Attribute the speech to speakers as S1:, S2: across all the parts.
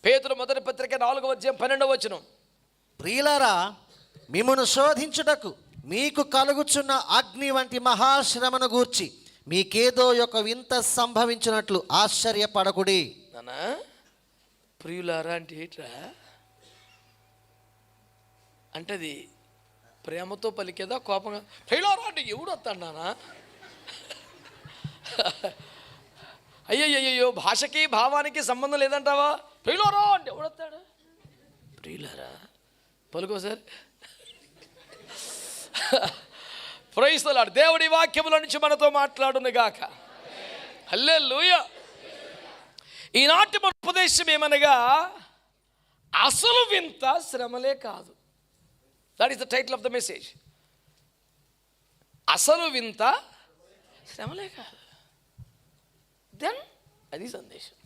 S1: పేతురు మొదటి పత్రిక 4:12.
S2: ప్రియులారా, మిమ్మును శోధించుటకు మీకు కలుగుచున్న అగ్ని వంటి మహాశ్రమను గూర్చి మీకేదో ఒక వింత సంభవించినట్లు ఆశ్చర్యపడకుడి.
S1: నానా, ప్రియులారా అంటే ఏంట్రా? అంటే అది ప్రేమతో పలికేదా, కోపంగా? ప్రియులారా అంటే ఎవడు వస్తాడు నానా? అయ్యయ్యో, భాషకి భావానికి సంబంధం లేదంటావా? ప్రియులారా అంటే ఎవడు వస్తాడు? ప్రియులారా పలుకో సార్. Praise the Lord. దేవుడి వాక్యముల నుంచి మనతో మాట్లాడును గాక. హల్లెలూయా. ఈనాటి మన ఉపదేశం ఏమనగా, అసలు వింత శ్రమలే కాదు. That is the title of the message. అసలు వింత శ్రమలే కాదు. దెన్ అది సందేశం.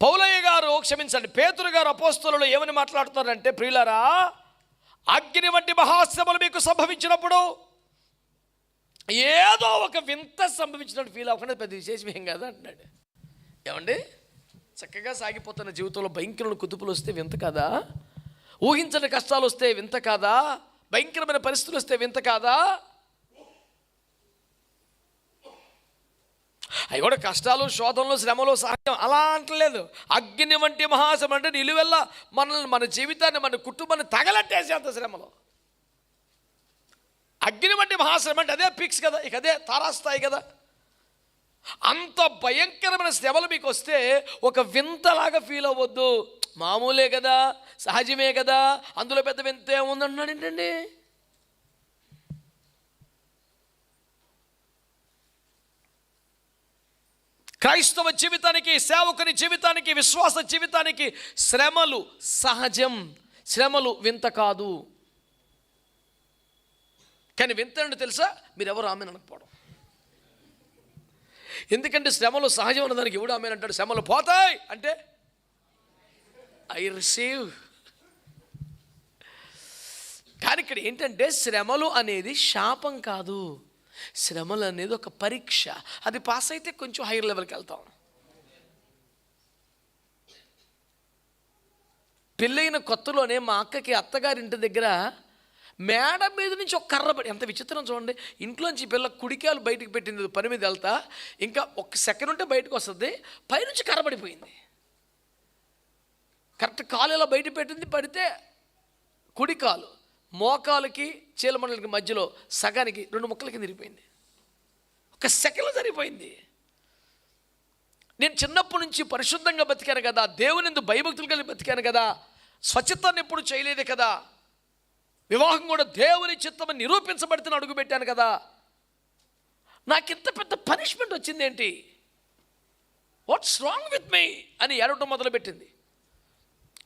S1: పౌలయ్య గారు, క్షమించండి, పేతురు గారు అపోస్తలులు ఏమని మాట్లాడుతున్నారంటే, ప్రియులారా, అగ్ని వంటి మహాశ్రమలు మీకు సంభవించినప్పుడు ఏదో ఒక వింత సంభవించినట్టు ఫీల్ అవ్వకుండా పెద్ద విశేషం ఏం కాదు అంటున్నాడు. ఏమండి, చక్కగా సాగిపోతున్న జీవితంలో భయంకరమైన కుదుపులు వస్తే వింత కాదా? ఊహించని కష్టాలు వస్తే వింత కాదా? భయంకరమైన పరిస్థితులు వస్తే వింత కాదా? అవి కూడా కష్టాలు, శోధనలు, శ్రమలు సహజం, అలా అంటలేదు. అగ్ని వంటి మహాశ్రమ అంటే నిలువెల్ల మనల్ని, మన జీవితాన్ని, మన కుటుంబాన్ని తగలట్టేసే అంత శ్రమలు. అగ్ని వంటి మహాశ్రమ అంటే అదే పిక్స్ కదా, ఇక అదే తారాస్థాయి కదా. అంత భయంకరమైన శ్రమలు మీకు వస్తే ఒక వింతలాగా ఫీల్ అవ్వద్దు. మామూలే కదా, సహజమే కదా, అందులో పెద్ద వింత ఏముందంటున్నాడు ఏంటండి? క్రైస్తవ జీవితానికి, సేవకుని జీవితానికి, విశ్వాస జీవితానికి శ్రమలు సహజం. శ్రమలు వింత కాదు. కానీ వింత ఏంటో తెలుసా? మీరెవరు ఆమెను అనకపోవడం. ఎందుకంటే శ్రమలు సహజం అన్నదానికి ఎవడు ఆమెను అంటాడు? శ్రమలు పోతాయి అంటే ఐ రిసీవ్. కానీ ఇక్కడ ఏంటంటే, శ్రమలు అనేది శాపం కాదు. శ్రమలు అనేది ఒక పరీక్ష. అది పాస్ అయితే కొంచెం హైయర్ లెవెల్కి వెళ్తాం. పెళ్ళైన కొత్తలోనే మా అక్కకి అత్తగారింటి దగ్గర మేడ మీద నుంచి ఒక కర్ర పడి, ఎంత విచిత్రం చూడండి. ఇంట్లోంచి పిల్ల కుడికాలు బయటకు పెట్టింది, పని మీద వెళ్తా, ఇంకా ఒక సెకండ్ ఉంటే బయటకు వస్తుంది, పైనుంచి కర్ర పడిపోయింది. కరెక్ట్ కాలు ఇలా బయట పెట్టింది, పడితే కుడి కాలు మోకాలకి చీలమండలకి మధ్యలో సగానికి 2 ముక్కల కింద ఇరిగిపోయింది. ఒక సెకండ్లో సరిపోయింది. నేను చిన్నప్పటి నుంచి పరిశుద్ధంగా బతికాను కదా, దేవుని యందు భయభక్తులు కలిగి బతికాను కదా, స్వచ్ఛతాన్ని ఎప్పుడు చేయలేదు కదా, వివాహం కూడా దేవుని చిత్తమని నిరూపించబడితే అడుగు పెట్టాను కదా, నాకు ఇంత పెద్ద పనిష్మెంట్ వచ్చింది ఏంటి? వాట్స్ రాంగ్ విత్ మీ అని ఏడవటం మొదలుపెట్టింది.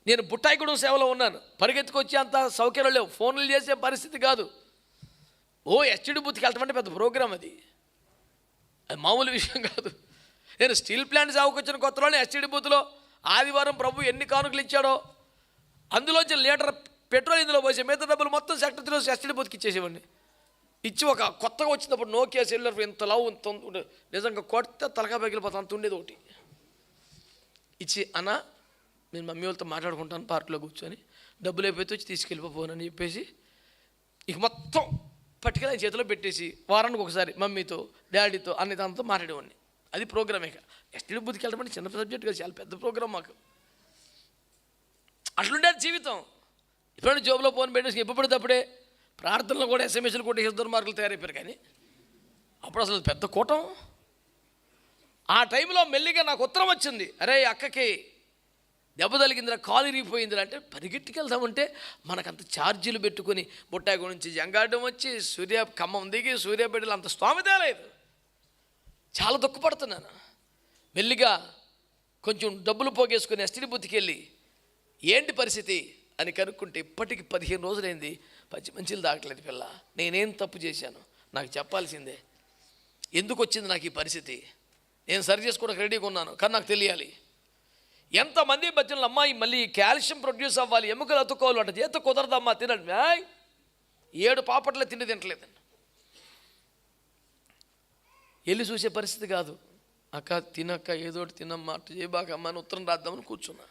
S1: నేను బుట్టాయిగూడెం సేవలో ఉన్నాను. పరిగెత్తుకొచ్చి అంత సౌకర్యాలు లేవు, ఫోన్లు చేసే పరిస్థితి కాదు. ఎస్టీడీ బూత్కి వెళ్తామంటే పెద్ద ప్రోగ్రాం, అది మామూలు విషయం కాదు. నేను స్టీల్ ప్లాంట్ సేవకు వచ్చిన కొత్తలోనే ఎస్టీడీ బూత్లో ఆదివారం ప్రభు ఎన్ని కానుకలు ఇచ్చాడో అందులోంచి లీటర్ పెట్రోల్ ఇందులో పోసే, మిగతా డబ్బులు మొత్తం సెక్టర్ 3 ఎస్టీడీ బూత్కి ఇచ్చేసేవాడిని. ఇచ్చి ఒక కొత్తగా వచ్చినప్పుడు నోకియా సెల్యులర్ ఇంత లవ్ ఇంత నిజంగా కొడితే తలకా పగిలిపోతా అంత ఉండేది ఒకటి ఇచ్చి, అన్న నేను మమ్మీ వాళ్ళతో మాట్లాడుకుంటాను పార్కులో కూర్చొని, డబ్బులు అయిపోతే వచ్చి తీసుకెళ్ళిపోనని చెప్పేసి ఇక మొత్తం పట్టుకెళ్ళి చేతిలో పెట్టేసి వారానికి ఒకసారి మమ్మీతో, డాడీతో, అన్నదాంతో మాట్లాడేవాడిని. అది ప్రోగ్రామే. ఎస్టీడీ బూత్కి వెళ్ళడం చిన్న సబ్జెక్ట్ కాదు, చాలా పెద్ద ప్రోగ్రాం మాకు. అట్లుండేది జీవితం. ఇప్పుడైనా జోబులో ఫోన్ పెట్టేసి ఎప్పుడు పడితే అప్పుడే ప్రార్థనలు కూడా ఎస్ఎంఎస్లు కొట్టేసి దుర్మార్గులు తయారైపోయారు. కానీ అప్పుడు అసలు పెద్ద కూటం. ఆ టైంలో మెల్లిగా నాకు ఉత్తరం వచ్చింది, అరే అక్కకి దెబ్బ తగిలిందిరా, కాలు ఇరిగిపోయిందిరా అంటే పరిగెట్టుకెళ్తామంటే మనకంత ఛార్జీలు పెట్టుకుని బుట్టాయి నుంచి జంగాడడం వచ్చి ఖమ్మం దిగి సూర్యాపేటలో అంత స్తోమతే లేదు. చాలా దుఃఖపడుతున్నాను. మెల్లిగా కొంచెం డబ్బులు పోగేసుకుని ఎస్టీడీ బూత్కి వెళ్ళి ఏంటి పరిస్థితి అని కనుక్కుంటే ఇప్పటికి 15 రోజులైంది, మంచిలు తాగట్లేదు పిల్ల. నేనేం తప్పు చేశాను? నాకు చెప్పాల్సిందే. ఎందుకు వచ్చింది నాకు ఈ పరిస్థితి? నేను సరి చేసుకోవడానికి రెడీగా ఉన్నాను, కానీ నాకు తెలియాలి. ఎంతమంది మధ్యలో అమ్మాయి మళ్ళీ కాల్షియం ప్రొడ్యూస్ అవ్వాలి, ఎముకలు అతుక్కోవాలి అంటే చేత కుదరదమ్మా, తినండి. 7 పాపట్లే తిండి తింటలేదండి. వెళ్ళి చూసే పరిస్థితి కాదు. అక్క తినక్క ఏదోటి తినమ్మా అటు చేయబాకమ్మా అని ఉత్తరం రాద్దామని కూర్చున్నా.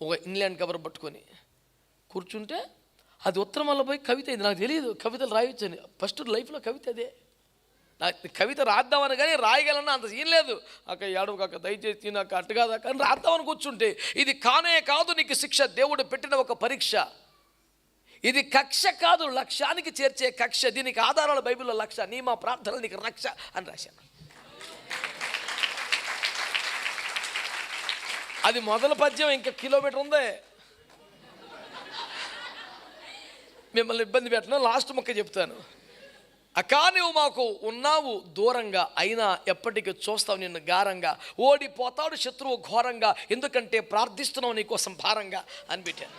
S1: ఒక ఇంగ్లాండ్ కవర్ పట్టుకొని కూర్చుంటే అది ఉత్తరం వల్ల పోయి కవిత అయింది. నాకు తెలియదు కవితలు రాయొచ్చని. ఫస్ట్ లైఫ్లో కవిత అదే. నాకు కవిత రాద్దామని కానీ రాయగలన్నా అంత సీన్ లేదు. అక్క ఏడవ కాక దయచేసి తినక్క అట్టు కాదక్క అని రాద్దామని కూర్చుంటే ఇది కానే కాదు నీకు శిక్ష, దేవుడు పెట్టిన ఒక పరీక్ష. ఇది కక్ష కాదు, లక్ష్యానికి చేర్చే కక్ష. దీనికి ఆధారాలు బైబిల్లో లక్ష. నీ మా ప్రార్థనలు నీకు రక్ష అని రాశాను. అది మొదల పద్యం, ఇంకా కిలోమీటర్ ఉంది. మిమ్మల్ని ఇబ్బంది పెట్టను, లాస్ట్ మొక్క చెప్తాను. అక్కా నువ్వు మాకు ఉన్నావు దూరంగా, అయినా ఎప్పటికీ చూస్తావు నిన్ను గారంగా. ఓడిపోతాడు శత్రువు ఘోరంగా, ఎందుకంటే ప్రార్థిస్తున్నావు నీకోసం భారంగా అని పెట్టాను.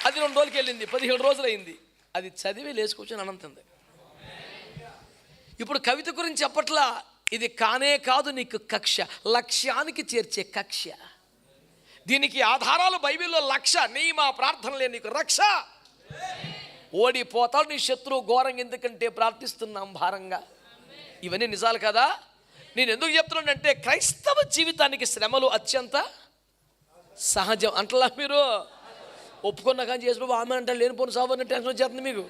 S1: అది 2 రోజులకి వెళ్ళింది, 17 రోజులు అయింది. అది చదివి లేచుకొచ్చి అనంతంది. ఇప్పుడు కవిత గురించి చెప్పట్లా. ఇది కానే కాదు నీకు కక్ష, లక్ష్యానికి చేర్చే కక్ష. దీనికి ఆధారాలు బైబిల్లో లక్ష. నీ మా ప్రార్థనలే నీకు రక్ష. ఓడిపోతాడు నీ శత్రువు ఘోరంగా, ఎందుకంటే ప్రార్థిస్తున్నాం భారంగా. ఇవన్నీ నిజాలు కదా. నేను ఎందుకు చెప్తున్నానంటే క్రైస్తవ జీవితానికి శ్రమలు అత్యంత సహజం. అంటలా మీరు ఒప్పుకున్నా కానీ చేసినప్పుడు ఆమె అంటే లేనిపోని సాగు టెన్షన్ వచ్చేస్తుంది మీకు.